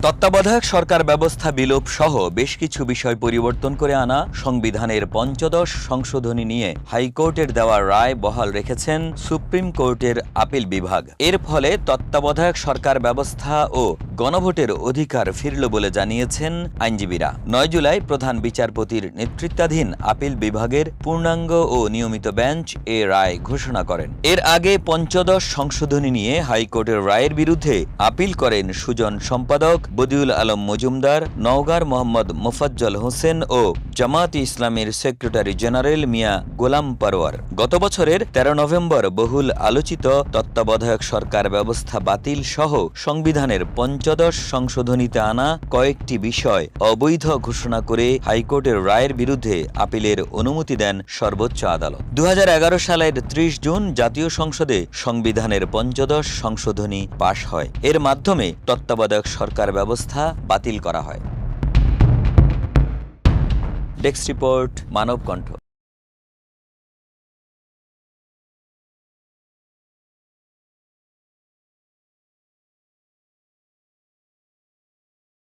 তত্ত্বাবধায়ক সরকার ব্যবস্থা বিলোপ সহ বেশ কিছু বিষয় পরিবর্তন করে আনা সংবিধানের পঞ্চদশ সংশোধনী নিয়ে হাইকোর্টের দেওয়া রায় বহাল রেখেছেন সুপ্রিম কোর্টের আপিল বিভাগ। এর ফলে তত্ত্বাবধায়ক সরকার ব্যবস্থা ও গণভোটের অধিকার ফিরল বলে জানিয়েছেন আইনজীবীরা। ৯ জুলাই প্রধান বিচারপতির নেতৃত্বাধীন আপিল বিভাগের পূর্ণাঙ্গ ও নিয়মিত বেঞ্চ এ রায় ঘোষণা করেন। এর আগে পঞ্চদশ সংশোধনী নিয়ে হাইকোর্টের রায়ের বিরুদ্ধে আপিল করেন সুজন সম্পাদক বদিউল আলম মজুমদার, নওগাঁর মোহাম্মদ মোফাজ্জল হোসেন ও জামায়াতে ইসলামীর সেক্রেটারি জেনারেল মিয়া গোলাম পরওয়ার। গত বছরের ১৩ নভেম্বর বহুল আলোচিত তত্ত্বাবধায়ক সরকার ব্যবস্থা বাতিল সহ সংবিধানের পঞ্চদশ সংশোধনীতে আনা কয়েকটি বিষয় অবৈধ ঘোষণা করে হাইকোর্টের রায়ের বিরুদ্ধে আপিলের অনুমতি দেন সর্বোচ্চ আদালত। ২০১১ সালের ৩০ জুন জাতীয় সংসদে সংবিধানের পঞ্চদশ সংশোধনী পাশ হয়। এর মাধ্যমে তত্ত্বাবধায়ক সরকার ব্যবস্থা বাতিল করা হয়। ডেস্ক রিপোর্ট, মানব কণ্ঠ।